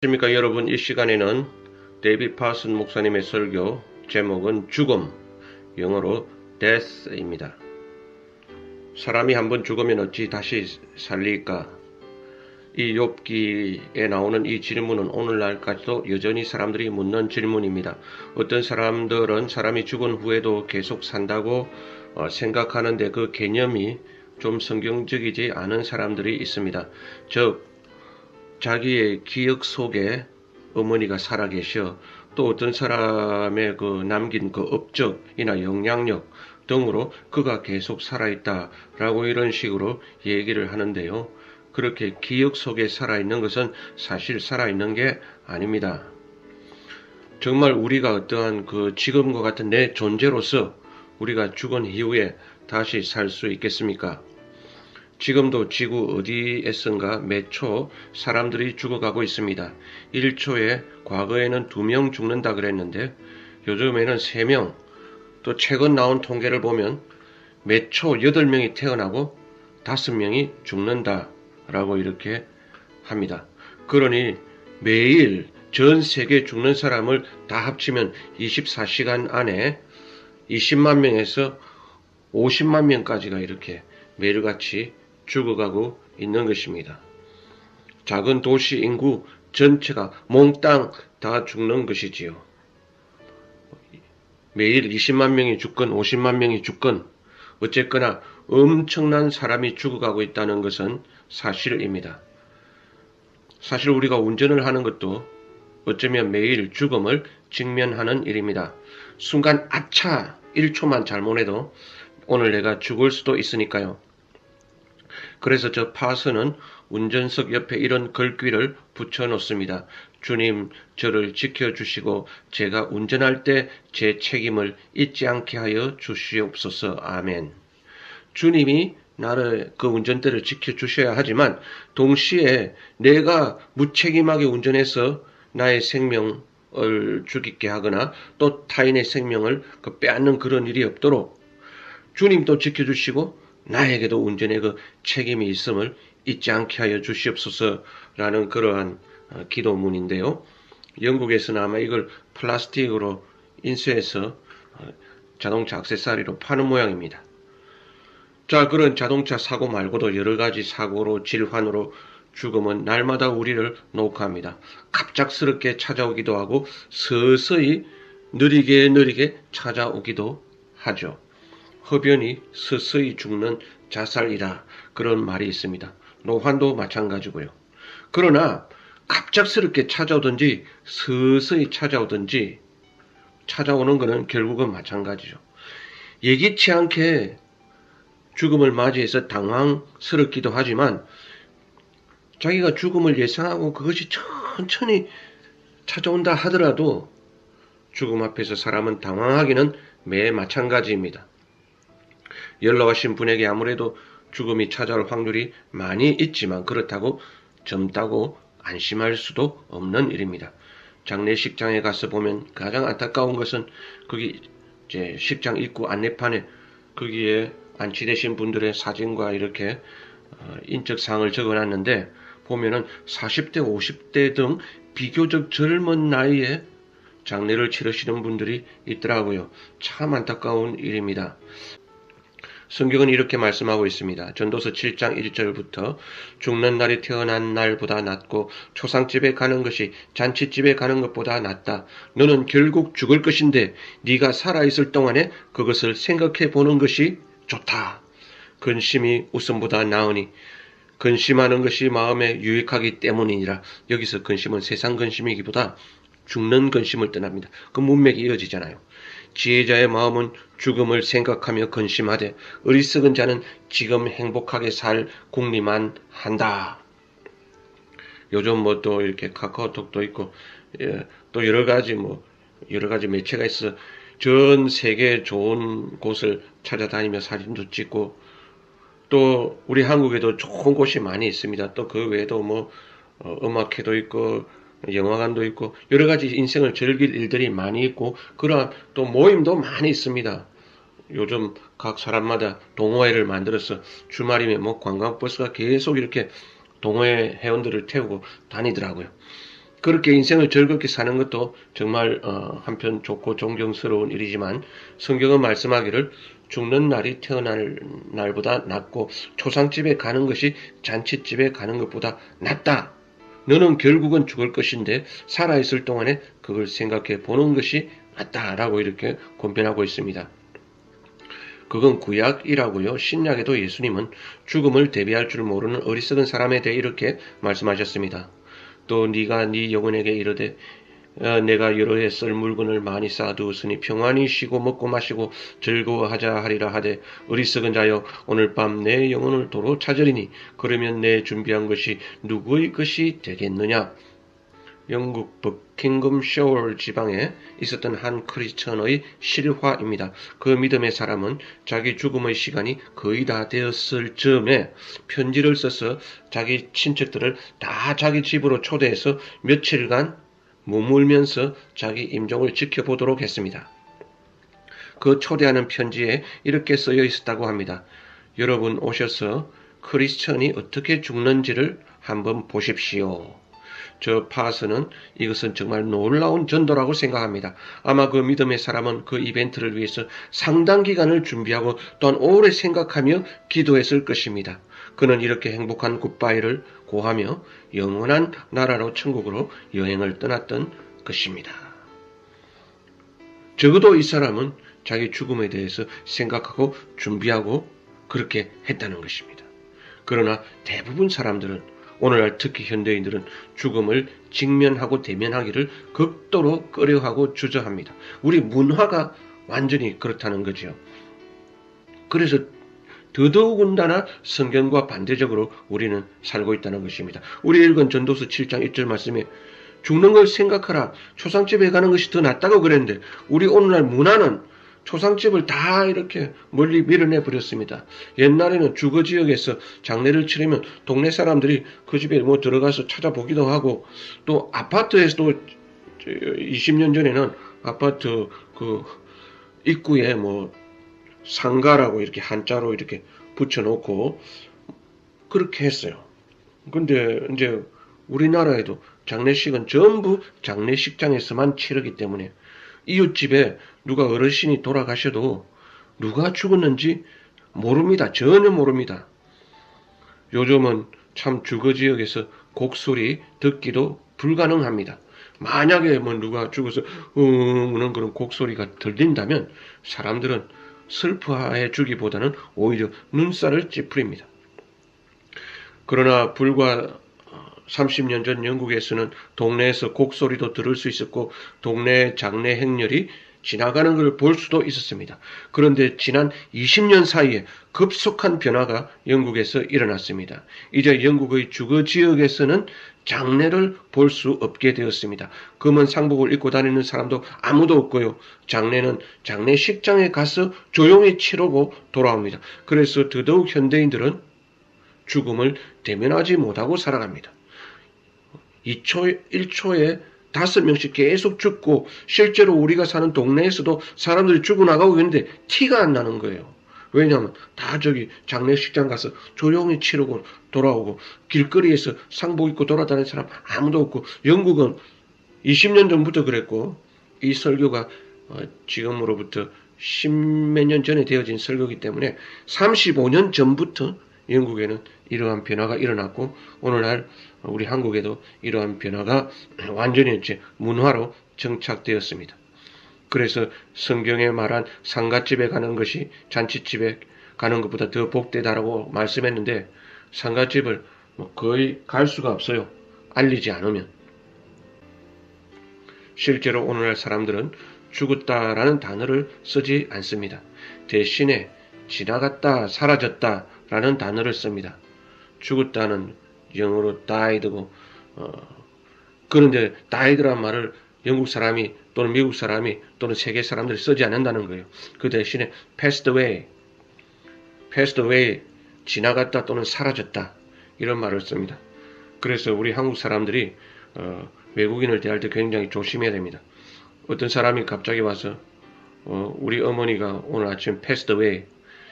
안녕하십니까 여러분. 이 시간에는 데이빗 파슨 목사님의 설교 제목은 죽음, 영어로 death입니다. 사람이 한번 죽으면 어찌 다시 살릴까? 이 욥기에 나오는 이 질문은 오늘날까지도 여전히 사람들이 묻는 질문입니다. 어떤 사람들은 사람이 죽은 후에도 계속 산다고 생각하는데 그 개념이 좀 성경적이지 않은 사람들이 있습니다. 즉 자기의 기억 속에 어머니가 살아계셔 또 어떤 사람의 그 남긴 그 업적이나 영향력 등으로 그가 계속 살아있다라고 이런 식으로 얘기를 하는데요. 그렇게 기억 속에 살아있는 것은 사실 살아있는 게 아닙니다. 정말 우리가 어떠한 그 지금과 같은 내 존재로서 우리가 죽은 이후에 다시 살 수 있겠습니까? 지금도 지구 어디에선가 매초 사람들이 죽어가고 있습니다. 1초에 과거에는 2명 죽는다 그랬는데 요즘에는 3명, 또 최근 나온 통계를 보면 매초 8명이 태어나고 5명이 죽는다라고 이렇게 합니다. 그러니 매일 전 세계 죽는 사람을 다 합치면 24시간 안에 20만 명에서 50만 명까지가 이렇게 매일같이 죽어가고 있는 것입니다. 작은 도시 인구 전체가 몽땅 다 죽는 것이지요. 매일 20만 명이 죽건 50만 명이 죽건 어쨌거나 엄청난 사람이 죽어가고 있다는 것은 사실입니다. 사실 우리가 운전을 하는 것도 어쩌면 매일 죽음을 직면하는 일입니다. 순간 아차 1초만 잘못해도 오늘 내가 죽을 수도 있으니까요. 그래서 저 파슨은 운전석 옆에 이런 글귀를 붙여놓습니다. 주님, 저를 지켜주시고 제가 운전할 때 제 책임을 잊지 않게 하여 주시옵소서. 아멘. 주님이 나를 그 운전대를 지켜주셔야 하지만 동시에 내가 무책임하게 운전해서 나의 생명을 죽이게 하거나 또 타인의 생명을 빼앗는 그런 일이 없도록 주님도 지켜주시고 나에게도 운전의 그 책임이 있음을 잊지 않게 하여 주시옵소서라는 그러한 기도문인데요. 영국에서는 아마 이걸 플라스틱으로 인쇄해서 자동차 액세서리로 파는 모양입니다. 자, 그런 자동차 사고 말고도 여러 가지 사고로 질환으로 죽음은 날마다 우리를 녹화합니다. 갑작스럽게 찾아오기도 하고 서서히 느리게 찾아오기도 하죠. 흡연이 서서히 죽는 자살이라 그런 말이 있습니다. 노환도 마찬가지고요. 그러나 갑작스럽게 찾아오든지 서서히 찾아오든지 찾아오는 것은 결국은 마찬가지죠. 예기치 않게 죽음을 맞이해서 당황스럽기도 하지만 자기가 죽음을 예상하고 그것이 천천히 찾아온다 하더라도 죽음 앞에서 사람은 당황하기는 매 마찬가지입니다. 연락하신 분에게 아무래도 죽음이 찾아올 확률이 많이 있지만 그렇다고 젊다고 안심할 수도 없는 일입니다. 장례식장에 가서 보면 가장 안타까운 것은 거기 이제 식장 입구 안내판에 거기에 안치되신 분들의 사진과 이렇게 인적사항을 적어놨는데 보면은 40대, 50대 등 비교적 젊은 나이에 장례를 치르시는 분들이 있더라고요. 참 안타까운 일입니다. 성경은 이렇게 말씀하고 있습니다. 전도서 7장 1절부터 죽는 날이 태어난 날보다 낫고 초상집에 가는 것이 잔치집에 가는 것보다 낫다. 너는 결국 죽을 것인데 네가 살아있을 동안에 그것을 생각해 보는 것이 좋다. 근심이 웃음보다 나으니 근심하는 것이 마음에 유익하기 때문이니라. 여기서 근심은 세상 근심이기보다 죽는 근심을 떠납니다. 그 문맥이 이어지잖아요. 지혜자의 마음은 죽음을 생각하며 근심하되 어리석은 자는 지금 행복하게 살 궁리만 한다. 요즘 뭐 또 이렇게 카카오톡도 있고 또 여러 가지 매체가 있어 전 세계 좋은 곳을 찾아다니며 사진도 찍고 또 우리 한국에도 좋은 곳이 많이 있습니다. 또 그 외에도 뭐 음악회도 있고 영화관도 있고 여러 가지 인생을 즐길 일들이 많이 있고 그러한 또 모임도 많이 있습니다. 요즘 각 사람마다 동호회를 만들어서 주말이면 뭐 관광버스가 계속 이렇게 동호회 회원들을 태우고 다니더라고요. 그렇게 인생을 즐겁게 사는 것도 정말 한편 좋고 존경스러운 일이지만 성경은 말씀하기를 죽는 날이 태어날 날보다 낫고 초상집에 가는 것이 잔치집에 가는 것보다 낫다. 너는 결국은 죽을 것인데 살아있을 동안에 그걸 생각해 보는 것이 낫다라고 이렇게 권면하고 있습니다. 그건 구약이라고요. 신약에도 예수님은 죽음을 대비할 줄 모르는 어리석은 사람에 대해 이렇게 말씀하셨습니다. 또 네가 네 영혼에게 이르되 내가 여러 해 쓸 물건을 많이 쌓아두었으니 평안히 쉬고 먹고 마시고 즐거워하자 하리라 하되 어리석은 자여 오늘 밤 내 영혼을 도로 찾으리니 그러면 내 준비한 것이 누구의 것이 되겠느냐. 영국 버킹엄셔월 지방에 있었던 한 크리스천의 실화입니다. 그 믿음의 사람은 자기 죽음의 시간이 거의 다 되었을 즈음에 편지를 써서 자기 친척들을 다 자기 집으로 초대해서 며칠간 머물면서 자기 임종을 지켜보도록 했습니다. 그 초대하는 편지에 이렇게 쓰여 있었다고 합니다. 여러분 오셔서 크리스천이 어떻게 죽는지를 한번 보십시오. 저 파서는 이것은 정말 놀라운 전도라고 생각합니다. 아마 그 믿음의 사람은 그 이벤트를 위해서 상당 기간을 준비하고 또한 오래 생각하며 기도했을 것입니다. 그는 이렇게 행복한 굿바이를 고하며 영원한 나라로 천국으로 여행을 떠났던 것입니다. 적어도 이 사람은 자기 죽음에 대해서 생각하고 준비하고 그렇게 했다는 것입니다. 그러나 대부분 사람들은 오늘날 특히 현대인들은 죽음을 직면하고 대면하기를 극도로 꺼려하고 주저합니다. 우리 문화가 완전히 그렇다는 거죠. 그래서 더더군다나 성경과 반대적으로 우리는 살고 있다는 것입니다. 우리 읽은 전도서 7장 1절 말씀에 죽는 걸 생각하라. 초상집에 가는 것이 더 낫다고 그랬는데 우리 오늘날 문화는 초상집을 다 이렇게 멀리 밀어내 버렸습니다. 옛날에는 주거 지역에서 장례를 치르면 동네 사람들이 그 집에 뭐 들어가서 찾아보기도 하고 또 아파트에서도 20년 전에는 아파트 그 입구에 뭐 상가라고 이렇게 한자로 이렇게 붙여놓고 그렇게 했어요. 근데 이제 우리나라에도 장례식은 전부 장례식장에서만 치르기 때문에 이웃집에 누가 어르신이 돌아가셔도 누가 죽었는지 모릅니다. 전혀 모릅니다. 요즘은 참 주거지역에서 곡소리 듣기도 불가능합니다. 만약에 뭐 누가 죽어서 우는 그런 곡소리가 들린다면 사람들은 슬퍼해 주기보다는 오히려 눈살을 찌푸립니다. 그러나 불과 30년 전 영국에서는 동네에서 곡소리도 들을 수 있었고 동네 장례 행렬이 지나가는 걸 볼 수도 있었습니다. 그런데 지난 20년 사이에 급속한 변화가 영국에서 일어났습니다. 이제 영국의 주거 지역에서는 장례를 볼 수 없게 되었습니다. 검은 상복을 입고 다니는 사람도 아무도 없고요. 장례는 장례식장에 가서 조용히 치르고 돌아옵니다. 그래서 더더욱 현대인들은 죽음을 대면하지 못하고 살아갑니다. 2초, 1초에 5명씩 계속 죽고 실제로 우리가 사는 동네에서도 사람들이 죽어나가고 있는데 티가 안 나는 거예요. 왜냐하면 다 저기 장례식장 가서 조용히 치르고 돌아오고 길거리에서 상복 입고 돌아다니는 사람 아무도 없고 영국은 20년 전부터 그랬고 이 설교가 지금으로부터 10몇 년 전에 되어진 설교이기 때문에 35년 전부터 영국에는 이러한 변화가 일어났고 오늘날 우리 한국에도 이러한 변화가 완전히 이제 문화로 정착되었습니다. 그래서 성경에 말한 상갓집에 가는 것이 잔치집에 가는 것보다 더 복되다라고 말씀했는데 상갓집을 거의 갈 수가 없어요. 알리지 않으면. 실제로 오늘날 사람들은 죽었다라는 단어를 쓰지 않습니다. 대신에 지나갔다, 사라졌다 라는 단어를 씁니다. 죽었다는 영어로 died고 그런데 died라는 말을 영국 사람이 또는 미국 사람이 또는 세계 사람들이 쓰지 않는다는 거예요. 그 대신에 passed away 지나갔다 또는 사라졌다 이런 말을 씁니다. 그래서 우리 한국 사람들이 외국인을 대할 때 굉장히 조심해야 됩니다. 어떤 사람이 갑자기 와서 우리 어머니가 오늘 아침 passed away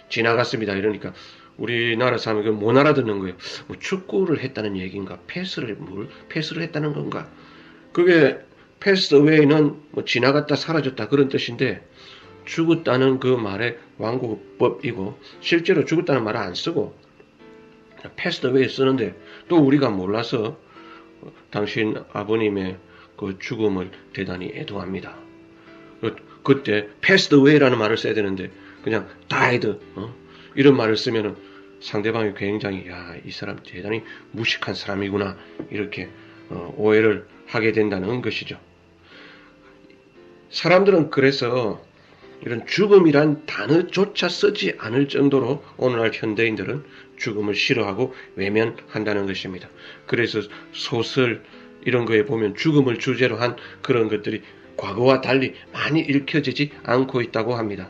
지나갔습니다 이러니까 우리나라 사람이 못 알아듣는 거예요. 뭐 축구를 했다는 얘기인가? 패스를 했다는 건가? 그게 passed away는 뭐 지나갔다 사라졌다 그런 뜻인데 죽었다는 그 말의 완곡법이고 실제로 죽었다는 말을 안 쓰고 passed away 쓰는데 또 우리가 몰라서 당신 아버님의 그 죽음을 대단히 애도합니다. 그때 passed away라는 말을 써야 되는데 그냥 died 이런 말을 쓰면은 상대방이 굉장히 이 사람 대단히 무식한 사람이구나 이렇게 오해를 하게 된다는 것이죠. 사람들은 그래서 이런 죽음이란 단어조차 쓰지 않을 정도로 오늘날 현대인들은 죽음을 싫어하고 외면한다는 것입니다. 그래서 소설 이런 거에 보면 죽음을 주제로 한 그런 것들이 과거와 달리 많이 읽혀지지 않고 있다고 합니다.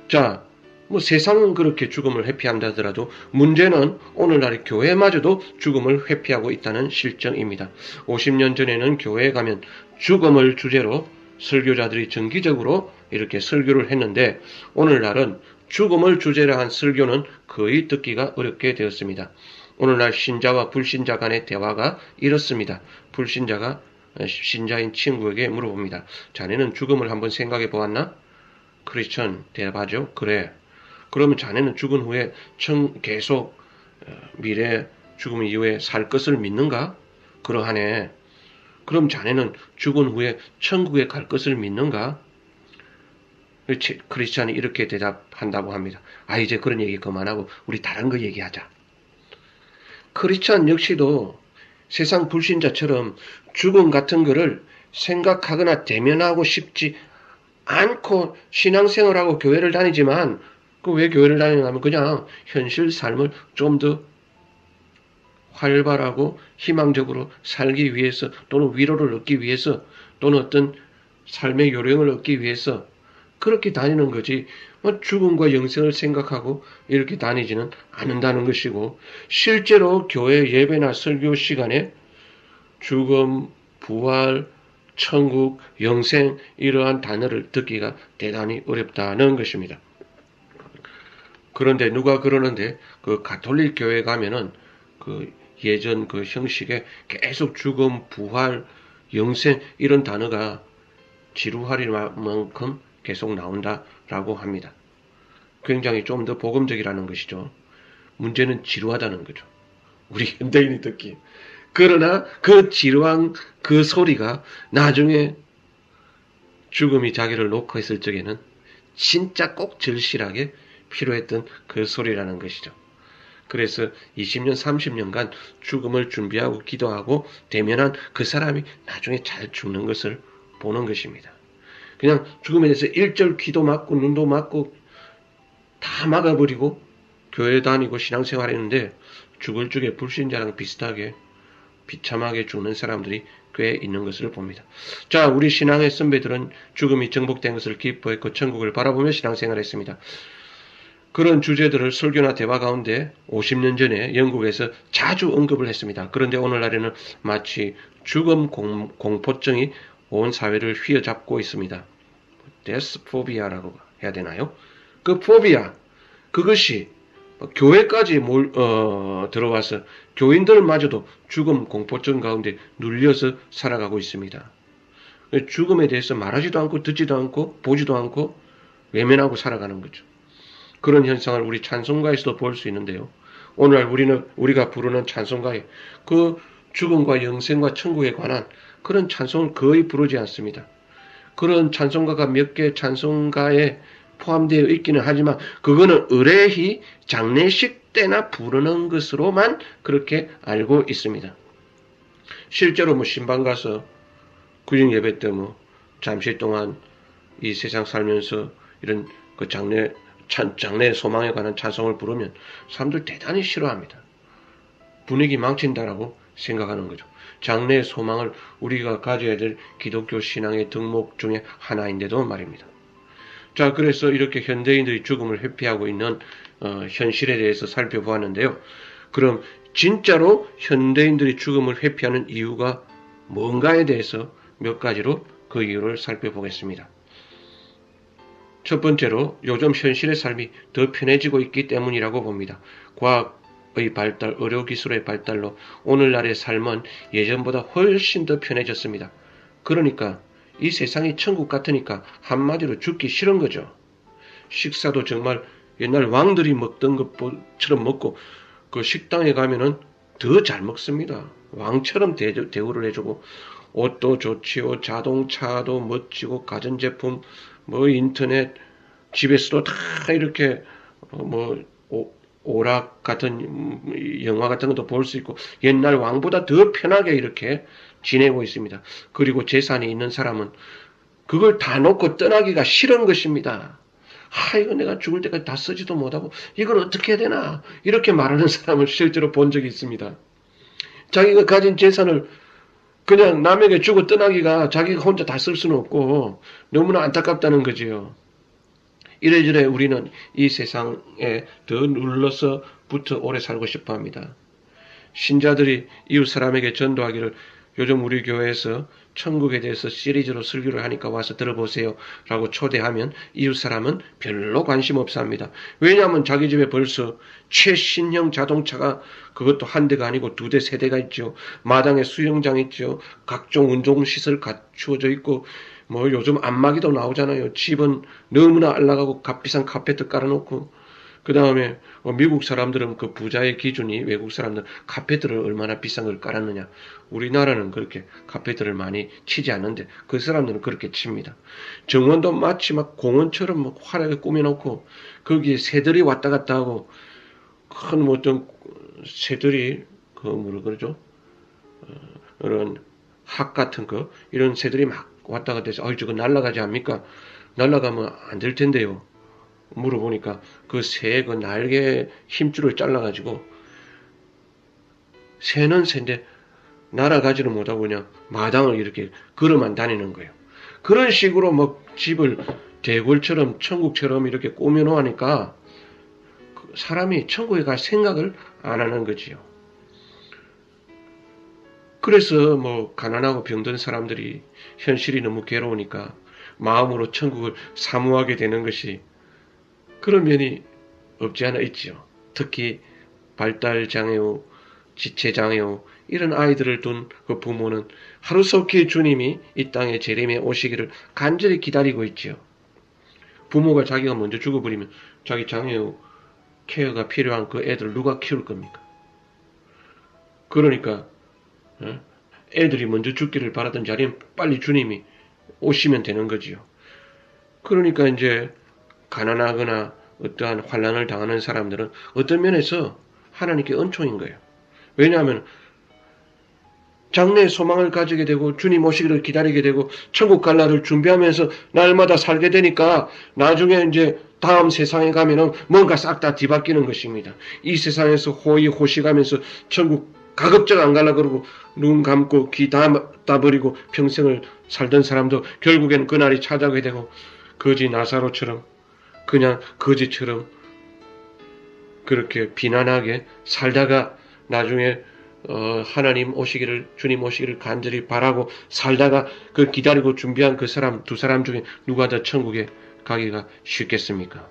자, 뭐 세상은 그렇게 죽음을 회피한다 하더라도 문제는 오늘날의 교회마저도 죽음을 회피하고 있다는 실정입니다. 50년 전에는 교회에 가면 죽음을 주제로 설교자들이 정기적으로 이렇게 설교를 했는데 오늘날은 죽음을 주제로 한 설교는 거의 듣기가 어렵게 되었습니다. 오늘날 신자와 불신자 간의 대화가 이렇습니다. 불신자가 신자인 친구에게 물어봅니다. 자네는 죽음을 한번 생각해 보았나? 크리스천 대답하죠. 그래. 그러면 자네는 죽은 후에 계속 미래 죽음 이후에 살 것을 믿는가? 그러하네. 그럼 자네는 죽은 후에 천국에 갈 것을 믿는가? 크리스찬이 이렇게 대답한다고 합니다. 이제 그런 얘기 그만하고 우리 다른 거 얘기하자. 크리스찬 역시도 세상 불신자처럼 죽음 같은 거를 생각하거나 대면하고 싶지 않고 신앙생활하고 교회를 다니지만 그 왜 교회를 다니냐면 그냥 현실 삶을 좀 더 활발하고 희망적으로 살기 위해서 또는 위로를 얻기 위해서 또는 어떤 삶의 요령을 얻기 위해서 그렇게 다니는 거지 죽음과 영생을 생각하고 이렇게 다니지는 않는다는 것이고 실제로 교회 예배나 설교 시간에 죽음, 부활, 천국, 영생 이러한 단어를 듣기가 대단히 어렵다는 것입니다. 그런데 누가 그러는데 그 가톨릭 교회 가면은 그 예전 그 형식에 계속 죽음, 부활, 영생 이런 단어가 지루할 만큼 계속 나온다라고 합니다. 굉장히 좀 더 복음적이라는 것이죠. 문제는 지루하다는 거죠. 우리 현대인이 듣기. 그러나 그 지루한 그 소리가 나중에 죽음이 자기를 놓고 있을 적에는 진짜 꼭 절실하게 필요했던 그 소리라는 것이죠. 그래서 20년, 30년간 죽음을 준비하고 기도하고 대면한 그 사람이 나중에 잘 죽는 것을 보는 것입니다. 그냥 죽음에 대해서 일절 귀도 막고 눈도 막고 다 막아버리고 교회 다니고 신앙생활 했는데 죽을 적에 불신자랑 비슷하게 비참하게 죽는 사람들이 꽤 있는 것을 봅니다. 자, 우리 신앙의 선배들은 죽음이 정복된 것을 기뻐했고 천국을 바라보며 신앙생활했습니다. 그런 주제들을 설교나 대화 가운데 50년 전에 영국에서 자주 언급을 했습니다. 그런데 오늘날에는 마치 죽음 공포증이 온 사회를 휘어잡고 있습니다. 데스 포비아라고 해야 되나요? 그 포비아, 그것이 교회까지 들어와서 교인들마저도 죽음 공포증 가운데 눌려서 살아가고 있습니다. 죽음에 대해서 말하지도 않고 듣지도 않고 보지도 않고 외면하고 살아가는 거죠. 그런 현상을 우리 찬송가에서도 볼 수 있는데요. 오늘날 우리가 부르는 찬송가에 그 죽음과 영생과 천국에 관한 그런 찬송을 거의 부르지 않습니다. 그런 찬송가가 몇 개 찬송가에 포함되어 있기는 하지만 그거는 의례히 장례식 때나 부르는 것으로만 그렇게 알고 있습니다. 실제로 신방 가서 구역 예배 때 잠시 동안 이 세상 살면서 이런 그 장례 소망에 관한 찬송을 부르면 사람들 대단히 싫어합니다. 분위기 망친다라고 생각하는 거죠. 장래 소망을 우리가 가져야 될 기독교 신앙의 덕목 중에 하나인데도 말입니다. 자, 그래서 이렇게 현대인들이 죽음을 회피하고 있는 현실에 대해서 살펴보았는데요. 그럼 진짜로 현대인들이 죽음을 회피하는 이유가 뭔가에 대해서 몇 가지로 그 이유를 살펴보겠습니다. 첫 번째로 요즘 현실의 삶이 더 편해지고 있기 때문이라고 봅니다. 과학 발달, 의료기술의 발달로 오늘날의 삶은 예전보다 훨씬 더 편해졌습니다. 그러니까 이 세상이 천국 같으니까 한마디로 죽기 싫은 거죠. 식사도 정말 옛날 왕들이 먹던 것처럼 먹고 그 식당에 가면은 더 잘 먹습니다. 왕처럼 대우를 해주고 옷도 좋지요. 자동차도 멋지고 가전제품, 뭐 인터넷, 집에서도 다 이렇게 뭐 오락 같은 영화 같은 것도 볼 수 있고 옛날 왕보다 더 편하게 이렇게 지내고 있습니다. 그리고 재산이 있는 사람은 그걸 다 놓고 떠나기가 싫은 것입니다. 이거 내가 죽을 때까지 다 쓰지도 못하고 이걸 어떻게 해야 되나 이렇게 말하는 사람을 실제로 본 적이 있습니다. 자기가 가진 재산을 그냥 남에게 주고 떠나기가 자기가 혼자 다 쓸 수는 없고 너무나 안타깝다는 거지요. 이래저래 우리는 이 세상에 더 눌러서 붙어 오래 살고 싶어 합니다. 신자들이 이웃 사람에게 전도하기를 요즘 우리 교회에서 천국에 대해서 시리즈로 설교를 하니까 와서 들어보세요 라고 초대하면 이웃 사람은 별로 관심 없어 합니다. 왜냐하면 자기 집에 벌써 최신형 자동차가 그것도 한 대가 아니고 두 대, 세 대가 있죠. 마당에 수영장 있죠. 각종 운동시설 갖추어져 있고 뭐 요즘 안마기도 나오잖아요. 집은 너무나 안락하고 값비싼 카페트 깔아놓고 그 다음에 미국 사람들은 그 부자의 기준이 외국 사람들은 카페트를 얼마나 비싼 걸 깔았느냐. 우리나라는 그렇게 카페트를 많이 치지 않는데 그 사람들은 그렇게 칩니다. 정원도 마치 막 공원처럼 막 화려하게 꾸며놓고 거기에 새들이 왔다 갔다 하고 큰 뭐 어떤 새들이 그 뭐라 그러죠? 그런 학 같은 거 이런 새들이 막 왔다 갔다 해서 저거 날아가지 않습니까? 날아가면 안 될 텐데요. 물어보니까 그 새의 그 날개 힘줄을 잘라가지고 새는 새인데 날아가지는 못하고 그냥 마당을 이렇게 걸어만 다니는 거예요. 그런 식으로 뭐 집을 대궐처럼 천국처럼 이렇게 꾸며놓으니까 사람이 천국에 갈 생각을 안 하는 거지요. 그래서 뭐 가난하고 병든 사람들이 현실이 너무 괴로우니까 마음으로 천국을 사모하게 되는 것이 그런 면이 없지 않아 있지요. 특히 발달장애우, 지체장애우 이런 아이들을 둔 그 부모는 하루속히 주님이 이 땅에 재림에 오시기를 간절히 기다리고 있지요. 부모가 자기가 먼저 죽어버리면 자기 장애우 케어가 필요한 그 애들 누가 키울 겁니까? 그러니까 애들이 먼저 죽기를 바라든지 아니면 빨리 주님이 오시면 되는 거지요. 그러니까 이제 가난하거나 어떠한 환난을 당하는 사람들은 어떤 면에서 하나님께 은총인 거예요. 왜냐하면 장래의 소망을 가지게 되고 주님 오시기를 기다리게 되고 천국 갈 날을 준비하면서 날마다 살게 되니까 나중에 이제 다음 세상에 가면은 뭔가 싹 다 뒤바뀌는 것입니다. 이 세상에서 호의호식하면서 천국 가급적 안 가려고 그러고 눈 감고 귀 닫아버리고 평생을 살던 사람도 결국에는 그날이 찾아오게 되고 거지 나사로처럼 그냥 거지처럼 그렇게 비난하게 살다가 나중에 하나님 오시기를 주님 오시기를 간절히 바라고 살다가 그 기다리고 준비한 그 사람 두 사람 중에 누가 더 천국에 가기가 쉽겠습니까?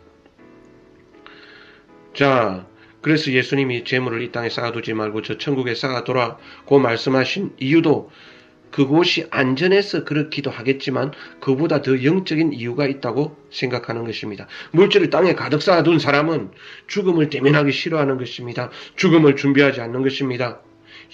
자, 그래서 예수님이 재물을 이 땅에 쌓아두지 말고 저 천국에 쌓아두라고 말씀하신 이유도 그곳이 안전해서 그렇기도 하겠지만 그보다 더 영적인 이유가 있다고 생각하는 것입니다. 물질을 땅에 가득 쌓아둔 사람은 죽음을 대면하기 싫어하는 것입니다. 죽음을 준비하지 않는 것입니다.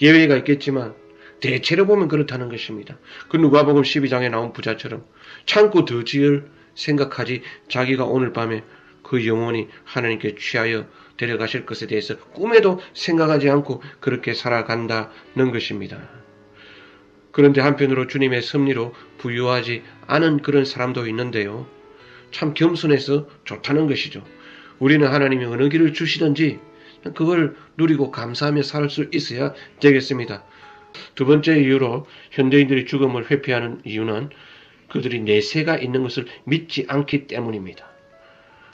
예외가 있겠지만 대체로 보면 그렇다는 것입니다. 그 누가복음 12장에 나온 부자처럼 참고 더 지을 생각하지 자기가 오늘 밤에 그 영혼이 하나님께 취하여 데려가실 것에 대해서 꿈에도 생각하지 않고 그렇게 살아간다는 것입니다. 그런데 한편으로 주님의 섭리로 부유하지 않은 그런 사람도 있는데요. 참 겸손해서 좋다는 것이죠. 우리는 하나님이 어느 길을 주시든지 그걸 누리고 감사하며 살 수 있어야 되겠습니다. 두 번째 이유로 현대인들이 죽음을 회피하는 이유는 그들이 내세가 있는 것을 믿지 않기 때문입니다.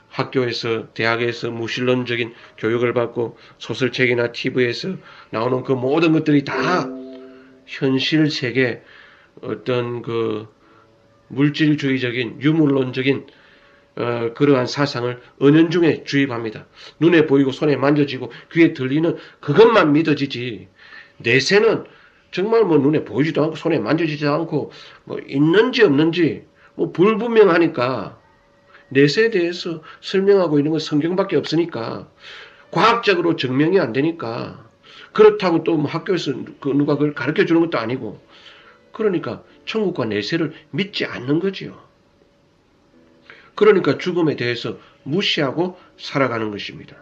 학교에서 대학에서 무신론적인 교육을 받고 소설책이나 TV에서 나오는 그 모든 것들이 다 현실 세계 어떤 그 물질주의적인 유물론적인 그러한 사상을 은연중에 주입합니다. 눈에 보이고 손에 만져지고 귀에 들리는 그것만 믿어지지, 내세는 정말 뭐 눈에 보이지도 않고 손에 만져지지도 않고 뭐 있는지 없는지 뭐 불분명하니까, 내세에 대해서 설명하고 있는 건 성경밖에 없으니까, 과학적으로 증명이 안 되니까, 그렇다고 또 뭐 학교에서 누가 그걸 가르쳐 주는 것도 아니고, 그러니까 천국과 내세를 믿지 않는 거지요. 그러니까 죽음에 대해서 무시하고 살아가는 것입니다.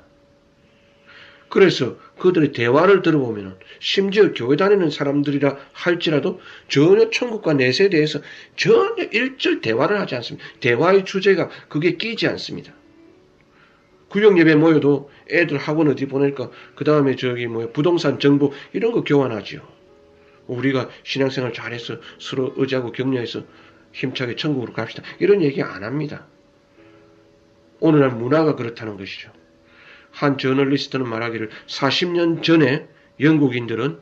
그래서 그들의 대화를 들어보면, 심지어 교회 다니는 사람들이라 할지라도 전혀 천국과 내세에 대해서 전혀 일절 대화를 하지 않습니다. 대화의 주제가 그게 끼지 않습니다. 구역 예배 모여도 애들 학원 어디 보낼까, 그 다음에 부동산 정보 이런 거 교환하지요. 우리가 신앙생활 잘해서 서로 의지하고 격려해서 힘차게 천국으로 갑시다, 이런 얘기 안 합니다. 오늘날 문화가 그렇다는 것이죠. 한 저널리스트는 말하기를 40년 전에 영국인들은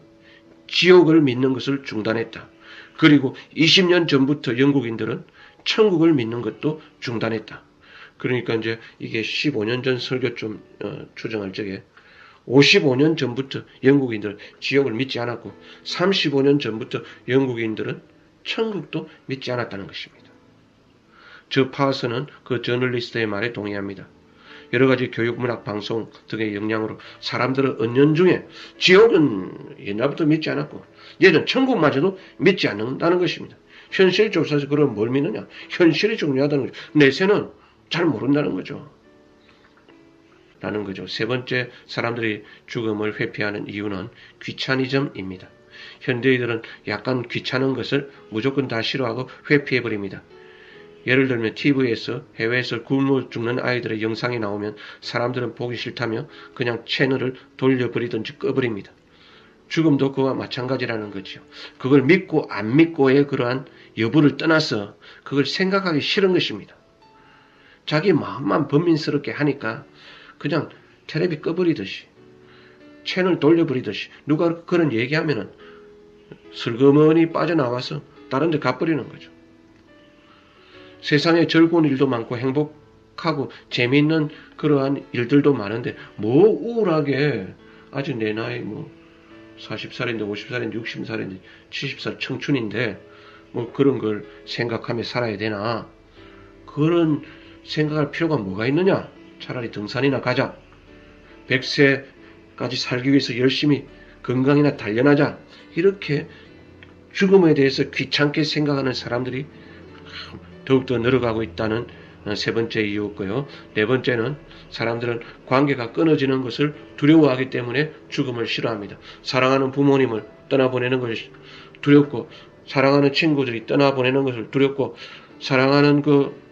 지옥을 믿는 것을 중단했다. 그리고 20년 전부터 영국인들은 천국을 믿는 것도 중단했다. 그러니까 이제 이게 15년 전 설교 좀 추정할 적에 55년 전부터 영국인들은 지옥을 믿지 않았고 35년 전부터 영국인들은 천국도 믿지 않았다는 것입니다. 저 파서는 그 저널리스트의 말에 동의합니다. 여러 가지 교육문학 방송 등의 영향으로 사람들은 은연중에 지옥은 옛날부터 믿지 않았고 얘는 천국마저도 믿지 않는다는 것입니다. 현실 조사에서 그럼 뭘 믿느냐? 현실이 중요하다는 거죠. 내세는 잘 모른다는 거죠. 라는 거죠. 세 번째, 사람들이 죽음을 회피하는 이유는 귀차니즘입니다. 현대인들은 약간 귀찮은 것을 무조건 다 싫어하고 회피해버립니다. 예를 들면 TV에서 해외에서 굶어 죽는 아이들의 영상이 나오면 사람들은 보기 싫다며 그냥 채널을 돌려버리든지 꺼버립니다. 죽음도 그와 마찬가지라는 거죠. 그걸 믿고 안 믿고의 그러한 여부를 떠나서 그걸 생각하기 싫은 것입니다. 자기 마음만 번민스럽게 하니까 그냥 텔레비 꺼버리듯이, 채널 돌려버리듯이, 누가 그런 얘기하면은 슬그머니 빠져나와서 다른 데 가버리는 거죠. 세상에 즐거운 일도 많고 행복하고 재미있는 그러한 일들도 많은데 뭐 우울하게 아직 내 나이 40살인데 50살인데 60살인데 70살 청춘인데 뭐 그런 걸 생각하며 살아야 되나, 그런 생각할 필요가 뭐가 있느냐. 차라리 등산이나 가자. 100세까지 살기 위해서 열심히 건강이나 단련하자. 이렇게 죽음에 대해서 귀찮게 생각하는 사람들이 더욱더 늘어가고 있다는 세 번째 이유였고요. 네 번째는 사람들은 관계가 끊어지는 것을 두려워하기 때문에 죽음을 싫어합니다. 사랑하는 부모님을 떠나보내는 것이 두렵고, 사랑하는 친구들이 떠나보내는 것을 두렵고, 사랑하는 그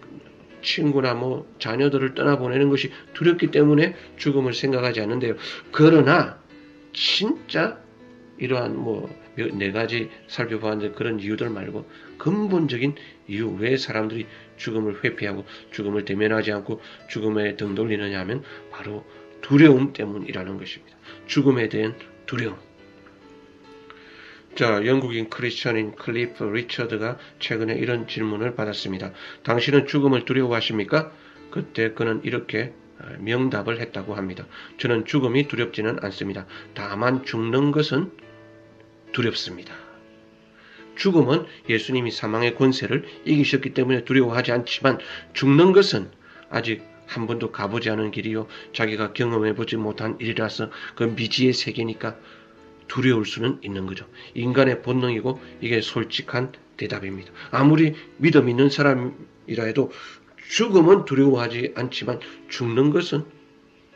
친구나 자녀들을 떠나보내는 것이 두렵기 때문에 죽음을 생각하지 않는데요. 그러나 진짜 이러한 네 가지 살펴봤는데 그런 이유들 말고 근본적인 이유, 왜 사람들이 죽음을 회피하고 죽음을 대면하지 않고 죽음에 등 돌리느냐 하면 바로 두려움 때문이라는 것입니다. 죽음에 대한 두려움. 자, 영국인 크리스천인 클리프 리처드가 최근에 이런 질문을 받았습니다. 당신은 죽음을 두려워하십니까? 그때 그는 이렇게 명답을 했다고 합니다. 저는 죽음이 두렵지는 않습니다. 다만 죽는 것은 두렵습니다. 죽음은 예수님이 사망의 권세를 이기셨기 때문에 두려워하지 않지만, 죽는 것은 아직 한 번도 가보지 않은 길이요, 자기가 경험해보지 못한 일이라서 그 미지의 세계니까 두려울 수는 있는 거죠. 인간의 본능이고 이게 솔직한 대답입니다. 아무리 믿음 있는 사람이라 해도 죽음은 두려워하지 않지만 죽는 것은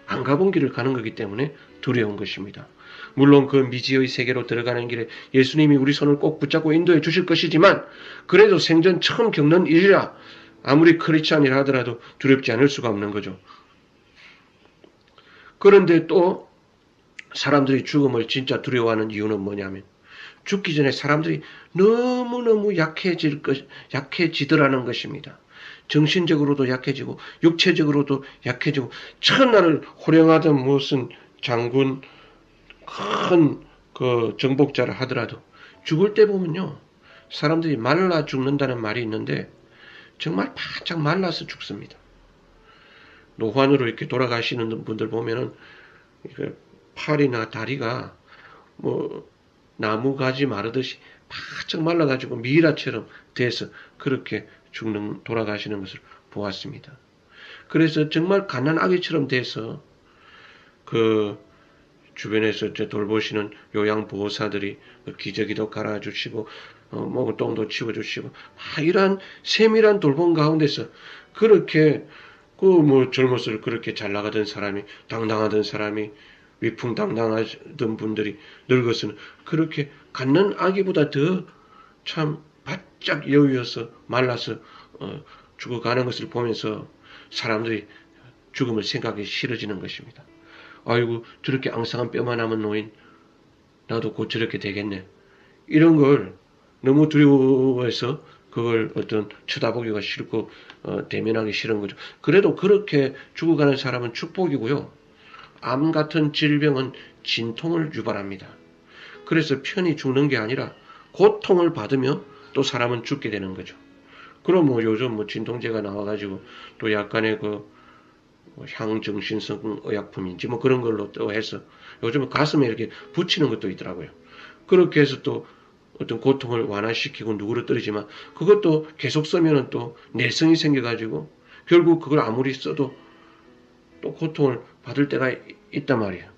안 가본 길을 가는 거기 때문에 두려운 것입니다. 물론 그 미지의 세계로 들어가는 길에 예수님이 우리 손을 꼭 붙잡고 인도해 주실 것이지만, 그래도 생전 처음 겪는 일이라 아무리 크리스찬이라 하더라도 두렵지 않을 수가 없는 거죠. 그런데 또 사람들이 죽음을 진짜 두려워하는 이유는 뭐냐면, 죽기 전에 사람들이 너무너무 약해지더라는 것입니다. 정신적으로도 약해지고 육체적으로도 약해지고, 첫날을 호령하던 무슨 장군, 큰 그 정복자를 하더라도 죽을 때 보면요, 사람들이 말라 죽는다는 말이 있는데 정말 바짝 말라서 죽습니다. 노환으로 이렇게 돌아가시는 분들 보면은 팔이나 다리가 뭐 나무 가지 마르듯이 바짝 말라가지고 미라처럼 돼서 그렇게 돌아가시는 것을 보았습니다. 그래서 정말 갓난아기처럼 돼서 그 주변에서 돌보시는 요양보호사들이 기저귀도 갈아주시고 뭐 똥도 치워주시고 이러한 세밀한 돌봄 가운데서 그렇게 그 뭐 젊었을 그렇게 잘 나가던 사람이 당당하던 사람이 위풍당당하던 분들이 늙어서는 그렇게 갖는 아기보다 더 참 바짝 여유여서 말라서 죽어가는 것을 보면서 사람들이 죽음을 생각이 싫어지는 것입니다. 아이고 저렇게 앙상한 뼈만 남은 노인 나도 곧 저렇게 되겠네. 이런 걸 너무 두려워해서 그걸 어떤 쳐다보기가 싫고 대면하기 싫은 거죠. 그래도 그렇게 죽어가는 사람은 축복이고요. 암 같은 질병은 진통을 유발합니다. 그래서 편히 죽는 게 아니라 고통을 받으며 또 사람은 죽게 되는 거죠. 그럼 뭐 요즘 뭐 진통제가 나와가지고 또 약간의 그 향정신성 의약품인지 뭐 그런 걸로 또 해서 요즘은 가슴에 이렇게 붙이는 것도 있더라고요. 그렇게 해서 또 어떤 고통을 완화시키고 누그러뜨리지만 그것도 계속 쓰면은 또 내성이 생겨가지고 결국 그걸 아무리 써도 또 고통을 받을 때가 있단 말이에요.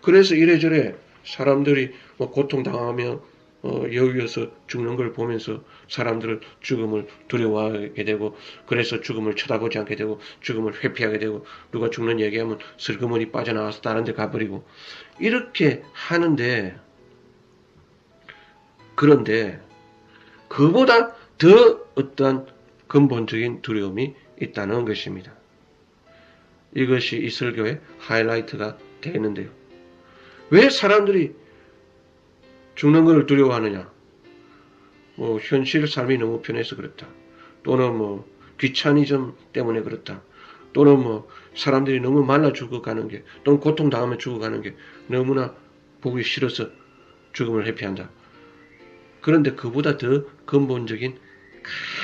그래서 이래저래 사람들이 뭐 고통당하며 여유여서 죽는 걸 보면서 사람들은 죽음을 두려워하게 되고 그래서 죽음을 쳐다보지 않게 되고 죽음을 회피하게 되고 누가 죽는 얘기하면 슬그머니 빠져나와서 다른 데 가버리고 이렇게 하는데 그런데 그보다 더 어떠한 근본적인 두려움이 있다는 것입니다. 이것이 이 설교의 하이라이트가 되는데요. 왜 사람들이 죽는 것을 두려워하느냐? 뭐 현실 삶이 너무 편해서 그렇다. 또는 뭐 귀차니즘 때문에 그렇다. 또는 뭐 사람들이 너무 말라 죽어가는 게 또는 고통당하면 죽어가는 게 너무나 보기 싫어서 죽음을 회피한다. 그런데 그보다 더 근본적인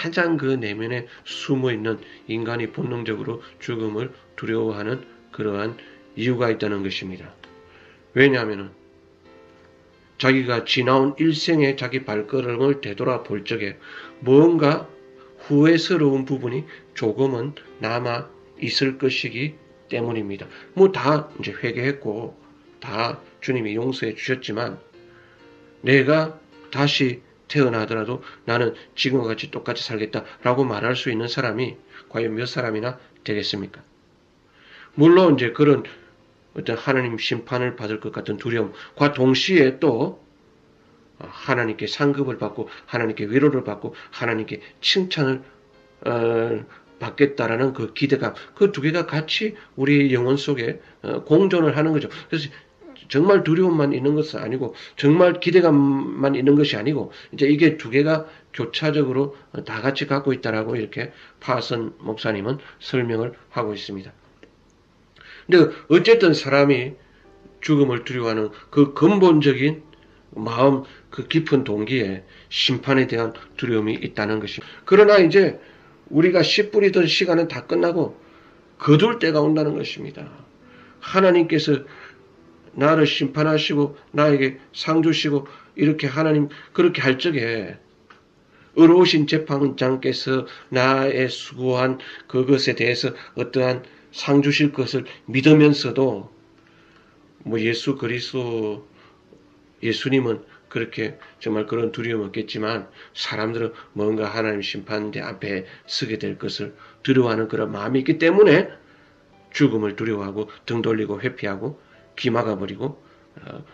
가장 그 내면에 숨어있는 인간이 본능적으로 죽음을 두려워하는 그러한 이유가 있다는 것입니다. 왜냐하면 자기가 지나온 일생의 자기 발걸음을 되돌아볼 적에 뭔가 후회스러운 부분이 조금은 남아 있을 것이기 때문입니다. 뭐 다 이제 회개했고 다 주님이 용서해 주셨지만 내가 다시 태어나더라도 나는 지금과 같이 똑같이 살겠다라고 말할 수 있는 사람이 과연 몇 사람이나 되겠습니까? 물론 이제 그런 어떤 하나님 심판을 받을 것 같은 두려움과 동시에 또 하나님께 상급을 받고 하나님께 위로를 받고 하나님께 칭찬을 받겠다라는 그 기대감, 그 두 개가 같이 우리 영혼 속에 공존을 하는 거죠. 그래서 정말 두려움만 있는 것은 아니고 정말 기대감만 있는 것이 아니고 이제 이게 두 개가 교차적으로 다 같이 갖고 있다라고 이렇게 파선 목사님은 설명을 하고 있습니다. 근데 어쨌든 사람이 죽음을 두려워하는 그 근본적인 마음, 그 깊은 동기에 심판에 대한 두려움이 있다는 것입니다. 그러나 이제 우리가 씨 뿌리던 시간은 다 끝나고 거둘 때가 온다는 것입니다. 하나님께서 나를 심판하시고 나에게 상 주시고 이렇게 하나님 그렇게 할 적에 의로우신 재판장께서 나의 수고한 그것에 대해서 어떠한 상 주실 것을 믿으면서도 뭐 예수 그리스도 예수님은 그렇게 정말 그런 두려움 없겠지만 사람들은 뭔가 하나님 심판대 앞에 서게 될 것을 두려워하는 그런 마음이 있기 때문에 죽음을 두려워하고 등 돌리고 회피하고 귀 막아버리고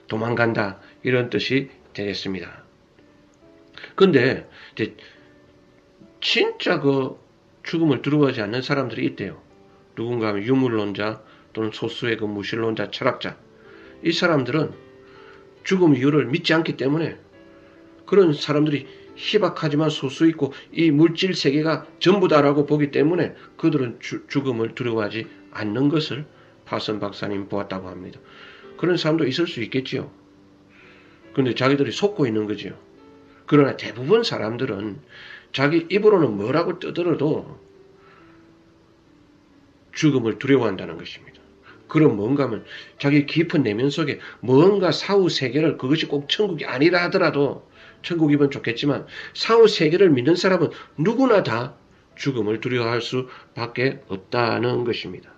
도망간다 이런 뜻이 되겠습니다. 근데 진짜 그 죽음을 두려워하지 않는 사람들이 있대요. 누군가 하면 유물론자 또는 소수의 그 무신론자 철학자 이 사람들은 죽음 이유를 믿지 않기 때문에 그런 사람들이 희박하지만 소수 있고 이 물질 세계가 전부다라고 보기 때문에 그들은 죽음을 두려워하지 않는 것을 파선 박사님 보았다고 합니다. 그런 사람도 있을 수 있겠지요. 그런데 자기들이 속고 있는 거지요. 그러나 대부분 사람들은 자기 입으로는 뭐라고 떠들어도 죽음을 두려워한다는 것입니다. 그럼 뭔가 하면 자기 깊은 내면 속에 뭔가 사후 세계를, 그것이 꼭 천국이 아니라 하더라도 천국이면 좋겠지만 사후 세계를 믿는 사람은 누구나 다 죽음을 두려워할 수밖에 없다는 것입니다.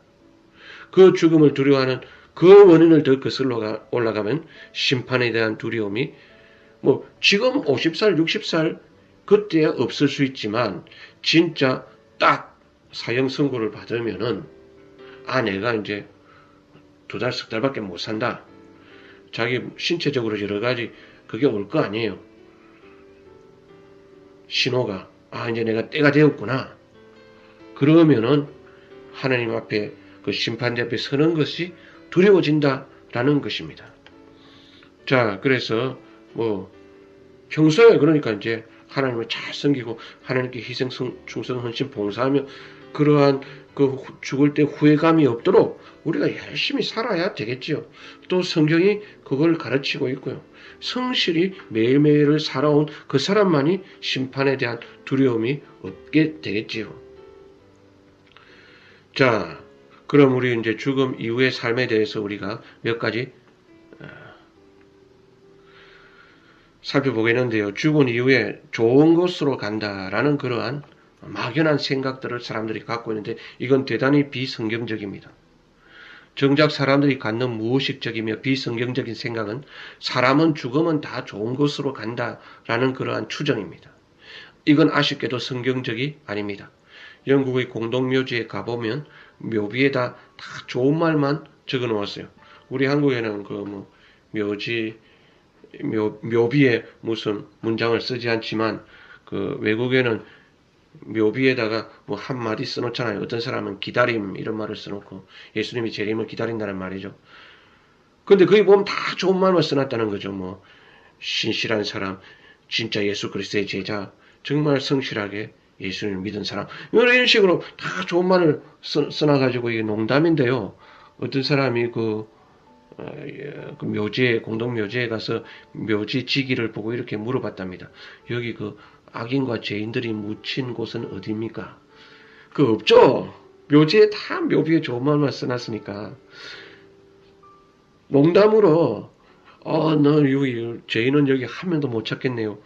그 죽음을 두려워하는 그 원인을 더 거슬러 올라가면 심판에 대한 두려움이 지금 50살, 60살 그때 없을 수 있지만 진짜 딱 사형 선고를 받으면은 내가 이제 2달, 석 달밖에 못 산다. 자기 신체적으로 여러 가지 그게 올 거 아니에요. 신호가 이제 내가 때가 되었구나. 그러면은 하나님 앞에 그 심판대 앞에 서는 것이 두려워진다라는 것입니다. 자, 그래서 평소에 그러니까 이제 하나님을 잘 섬기고 하나님께 희생, 충성, 헌신, 봉사하며 그러한 그 죽을 때 후회감이 없도록 우리가 열심히 살아야 되겠지요. 또 성경이 그걸 가르치고 있고요. 성실히 매일매일을 살아온 그 사람만이 심판에 대한 두려움이 없게 되겠지요. 자, 그럼 우리 이제 죽음 이후의 삶에 대해서 우리가 몇 가지 살펴보겠는데요. 죽은 이후에 좋은 곳으로 간다라는 그러한 막연한 생각들을 사람들이 갖고 있는데 이건 대단히 비성경적입니다. 정작 사람들이 갖는 무의식적이며 비성경적인 생각은 사람은 죽으면 다 좋은 곳으로 간다라는 그러한 추정입니다. 이건 아쉽게도 성경적이 아닙니다. 영국의 공동묘지에 가보면 묘비에다 다 좋은 말만 적어 놓았어요. 우리 한국에는 묘비에 무슨 문장을 쓰지 않지만 그 외국에는 묘비에다가 한마디 써놓잖아요. 어떤 사람은 기다림 이런 말을 써놓고 예수님이 재림을 기다린다는 말이죠. 근데 거기 보면 다 좋은 말만 써놨다는 거죠. 신실한 사람, 진짜 예수 그리스도의 제자, 정말 성실하게 예수님을 믿은 사람, 이런 식으로 다 좋은 말을 써놔가지고 이게 농담인데요. 어떤 사람이 그 묘지에, 공동묘지에 가서 묘지 지기를 보고 이렇게 물어봤답니다. 여기 그 악인과 죄인들이 묻힌 곳은 어디입니까? 없죠. 묘지에 다 묘비에 좋은 말만 써놨으니까. 농담으로 너 여기 죄인은 여기 한 명도 못 찾겠네요.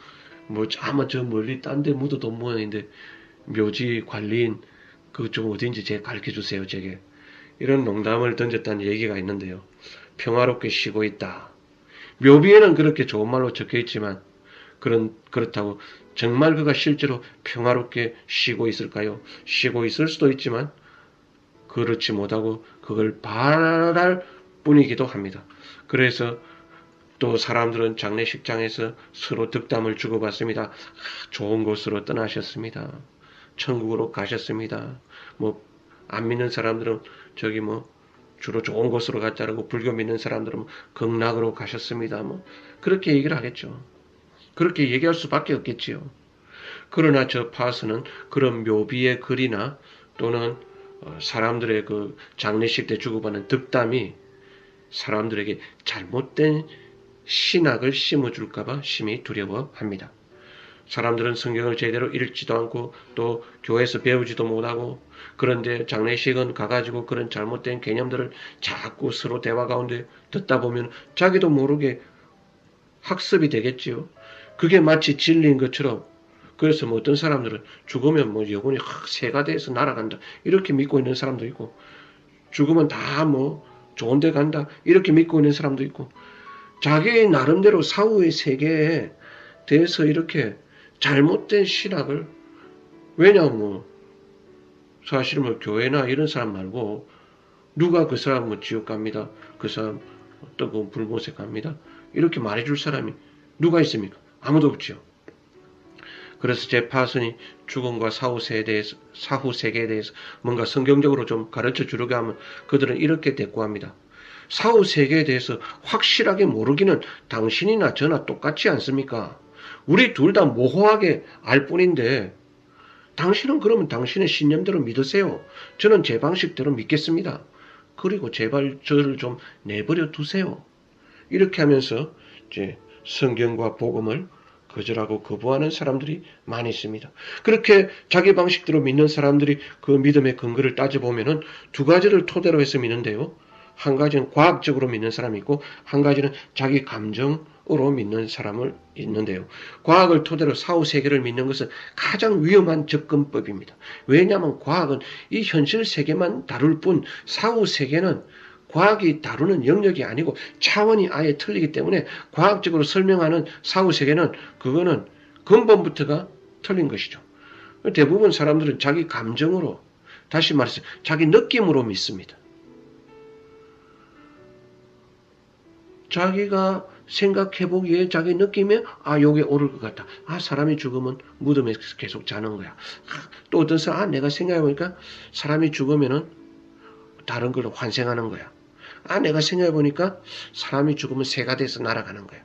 아마 저 멀리 딴 데 묻어도 모양인데 묘지 관리인 그 좀 어딘지 제가 가르쳐 주세요. 제게 이런 농담을 던졌다는 얘기가 있는데요. 평화롭게 쉬고 있다. 묘비에는 그렇게 좋은 말로 적혀 있지만 그렇다고 정말 그가 실제로 평화롭게 쉬고 있을까요? 쉬고 있을 수도 있지만 그렇지 못하고 그걸 바랄 뿐이기도 합니다. 그래서 또 사람들은 장례식장에서 서로 덕담을 주고받습니다. 좋은 곳으로 떠나셨습니다. 천국으로 가셨습니다. 안 믿는 사람들은 저기 주로 좋은 곳으로 갔다라고, 불교 믿는 사람들은 극락으로 가셨습니다. 그렇게 얘기를 하겠죠. 그렇게 얘기할 수밖에 없겠지요. 그러나 저 파서는 그런 묘비의 글이나 또는 사람들의 그 장례식 때 주고받는 덕담이 사람들에게 잘못된 신학을 심어줄까봐 심히 두려워합니다. 사람들은 성경을 제대로 읽지도 않고 또 교회에서 배우지도 못하고, 그런데 장례식은 가가지고 그런 잘못된 개념들을 자꾸 서로 대화 가운데 듣다 보면 자기도 모르게 학습이 되겠지요. 그게 마치 진리인 것처럼. 그래서 어떤 사람들은 죽으면 영혼이 새가 돼서 날아간다 이렇게 믿고 있는 사람도 있고, 죽으면 다 좋은 데 간다 이렇게 믿고 있는 사람도 있고, 자기 나름대로 사후의 세계에 대해서 이렇게 잘못된 신학을, 왜냐하면 사실은 교회나 이런 사람 말고 누가 그 사람 지옥 갑니다, 그 사람 뜨거운 불못에 갑니다 이렇게 말해줄 사람이 누가 있습니까? 아무도 없죠. 그래서 제 파슨이 죽음과 사후 세계에 대해서 뭔가 성경적으로 좀 가르쳐 주려고 하면 그들은 이렇게 대꾸합니다. 사후 세계에 대해서 확실하게 모르기는 당신이나 저나 똑같지 않습니까? 우리 둘 다 모호하게 알 뿐인데, 당신은 그러면 당신의 신념대로 믿으세요. 저는 제 방식대로 믿겠습니다. 그리고 제발 저를 좀 내버려 두세요. 이렇게 하면서 이제 성경과 복음을 거절하고 거부하는 사람들이 많이 있습니다. 그렇게 자기 방식대로 믿는 사람들이 그 믿음의 근거를 따져보면은 두 가지를 토대로 해서 믿는데요. 한 가지는 과학적으로 믿는 사람이 있고 한 가지는 자기 감정으로 믿는 사람을 있는데요. 과학을 토대로 사후세계를 믿는 것은 가장 위험한 접근법입니다. 왜냐하면 과학은 이 현실 세계만 다룰 뿐 사후세계는 과학이 다루는 영역이 아니고 차원이 아예 틀리기 때문에 과학적으로 설명하는 사후세계는 그거는 근본부터가 틀린 것이죠. 대부분 사람들은 자기 감정으로, 다시 말해서 자기 느낌으로 믿습니다. 자기가 생각해보기에 자기 느낌에 요게 옳을 것 같다. 사람이 죽으면 무덤에 계속 자는 거야. 또 어떤 사람 내가 생각해보니까 사람이 죽으면은 다른 걸로 환생하는 거야. 내가 생각해보니까 사람이 죽으면 새가 돼서 날아가는 거야.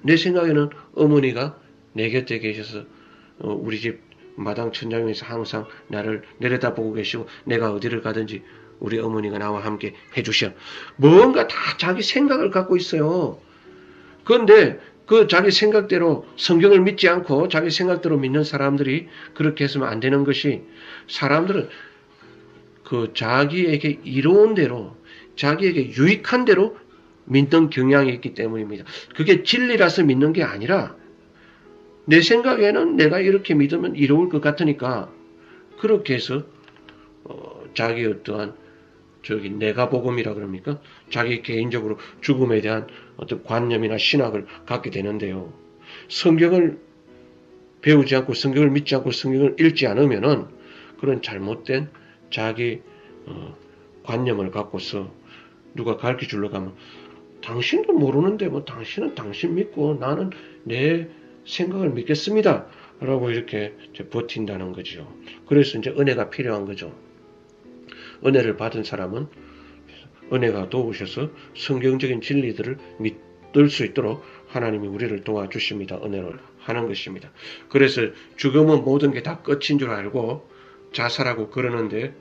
내 생각에는 어머니가 내 곁에 계셔서 우리 집 마당 천장에서 항상 나를 내려다보고 계시고 내가 어디를 가든지 우리 어머니가 나와 함께 해주셔. 뭔가 다 자기 생각을 갖고 있어요. 그런데 그 자기 생각대로 성경을 믿지 않고 자기 생각대로 믿는 사람들이 그렇게 했으면 안 되는 것이, 사람들은 그 자기에게 이로운 대로, 자기에게 유익한 대로 믿는 경향이 있기 때문입니다. 그게 진리라서 믿는 게 아니라 내 생각에는 내가 이렇게 믿으면 이로울 것 같으니까 그렇게 해서 자기 어떠한 내가 복음이라 그럽니까? 자기 개인적으로 죽음에 대한 어떤 관념이나 신학을 갖게 되는데요. 성경을 배우지 않고 성경을 믿지 않고 성경을 읽지 않으면은 그런 잘못된 자기 관념을 갖고서 누가 가르쳐 주려고 하면 당신도 모르는데 뭐 당신은 당신 믿고 나는 내 생각을 믿겠습니다. 라고 이렇게 버틴다는 거죠. 그래서 이제 은혜가 필요한 거죠. 은혜를 받은 사람은 은혜가 도우셔서 성경적인 진리들을 믿을 수 있도록 하나님이 우리를 도와주십니다. 은혜를 하는 것입니다. 그래서 죽음은 모든 게 다 끝인 줄 알고 자살하고 그러는데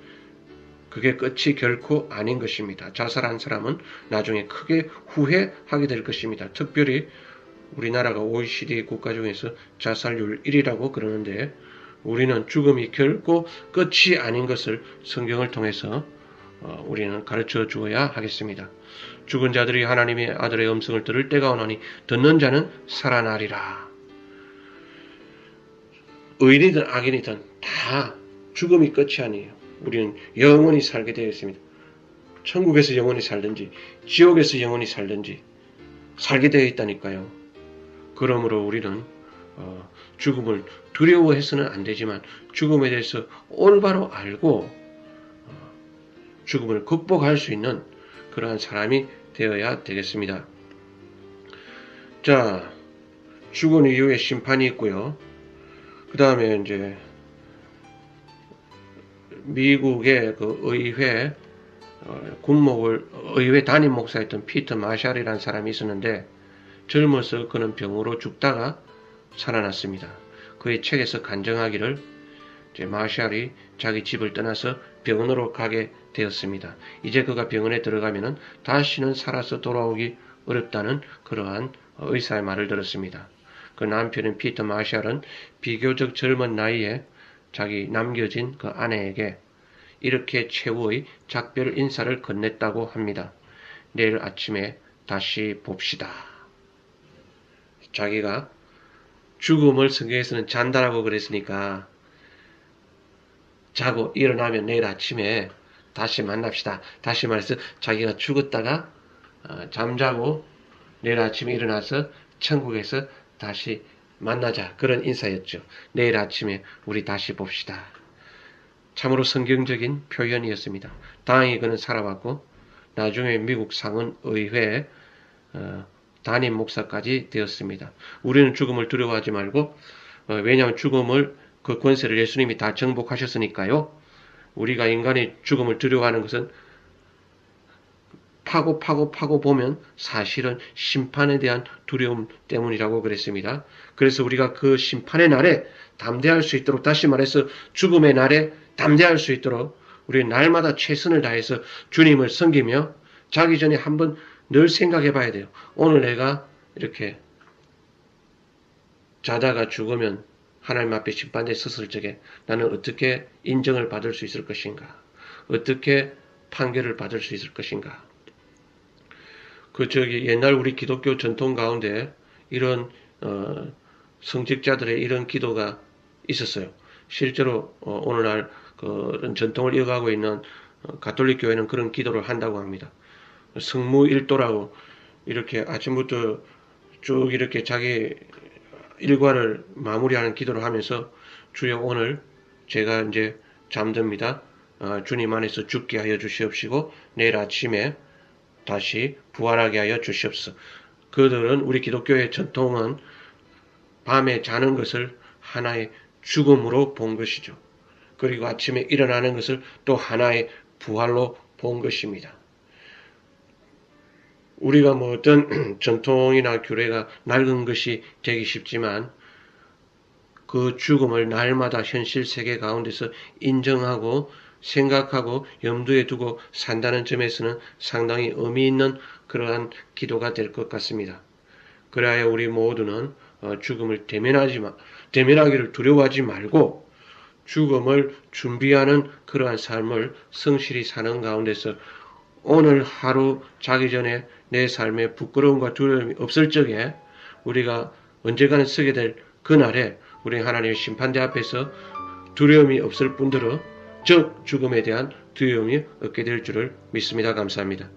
그게 끝이 결코 아닌 것입니다. 자살한 사람은 나중에 크게 후회하게 될 것입니다. 특별히 우리나라가 OECD 국가 중에서 자살률 1위라고 그러는데 우리는 죽음이 결코 끝이 아닌 것을 성경을 통해서 우리는 가르쳐 주어야 하겠습니다. 죽은 자들이 하나님의 아들의 음성을 들을 때가 오나니 듣는 자는 살아나리라. 의인이든 악인이든 다 죽음이 끝이 아니에요. 우리는 영원히 살게 되어 있습니다. 천국에서 영원히 살든지 지옥에서 영원히 살든지 살게 되어 있다니까요. 그러므로 우리는 죽음을 두려워해서는 안 되지만 죽음에 대해서 올바로 알고 죽음을 극복할 수 있는 그러한 사람이 되어야 되겠습니다. 자, 죽은 이후에 심판이 있고요. 그 다음에 이제 미국의 그 의회 의회 담임 목사였던 피터 마샬이라는 사람이 있었는데 젊어서 그는 병으로 죽다가 살아났습니다. 그의 책에서 간증하기를 이제 마샬이 자기 집을 떠나서 병원으로 가게 되었습니다. 이제 그가 병원에 들어가면은 다시는 살아서 돌아오기 어렵다는 그러한 의사의 말을 들었습니다. 그 남편인 피터 마샬은 비교적 젊은 나이에 자기 남겨진 그 아내에게 이렇게 최후의 작별 인사를 건넸다고 합니다. 내일 아침에 다시 봅시다. 자기가 죽음을 성경에서는 잔다라고 그랬으니까 자고 일어나면 내일 아침에 다시 만납시다. 다시 말해서 자기가 죽었다가 잠자고 내일 아침에 일어나서 천국에서 다시 만나자. 그런 인사였죠. 내일 아침에 우리 다시 봅시다. 참으로 성경적인 표현이었습니다. 다행히 그는 살아왔고 나중에 미국 상원의회 담임 목사까지 되었습니다. 우리는 죽음을 두려워하지 말고 왜냐하면 죽음을 그 권세를 예수님이 다 정복하셨으니까요. 우리가 인간이 죽음을 두려워하는 것은 파고 보면 사실은 심판에 대한 두려움 때문이라고 그랬습니다. 그래서 우리가 그 심판의 날에 담대할 수 있도록, 다시 말해서 죽음의 날에 담대할 수 있도록 우리는 날마다 최선을 다해서 주님을 섬기며 자기 전에 한번 늘 생각해 봐야 돼요. 오늘 내가 이렇게 자다가 죽으면 하나님 앞에 심판대에 섰을 적에 나는 어떻게 인정을 받을 수 있을 것인가? 어떻게 판결을 받을 수 있을 것인가? 옛날 우리 기독교 전통 가운데 이런 성직자들의 이런 기도가 있었어요. 실제로 오늘날 그런 전통을 이어가고 있는 가톨릭 교회는 그런 기도를 한다고 합니다. 성무일도라고 이렇게 아침부터 쭉 이렇게 자기 일과를 마무리하는 기도를 하면서 주여 오늘 제가 이제 잠듭니다. 주님 안에서 죽게 하여 주시옵시고 내일 아침에 다시 부활하게 하여 주시옵소서. 그들은 우리 기독교의 전통은 밤에 자는 것을 하나의 죽음으로 본 것이죠. 그리고 아침에 일어나는 것을 또 하나의 부활로 본 것입니다. 우리가 뭐 어떤 전통이나 규례가 낡은 것이 되기 쉽지만 그 죽음을 날마다 현실 세계 가운데서 인정하고 생각하고 염두에 두고 산다는 점에서는 상당히 의미 있는 그러한 기도가 될 것 같습니다. 그래야 우리 모두는 죽음을 대면하기를 두려워하지 말고 죽음을 준비하는 그러한 삶을 성실히 사는 가운데서 오늘 하루 자기 전에 내 삶에 부끄러움과 두려움이 없을 적에 우리가 언젠가는 서게 될 그날에 우리 하나님의 심판대 앞에서 두려움이 없을 뿐더러 즉 죽음에 대한 두려움이 없게 될 줄을 믿습니다. 감사합니다.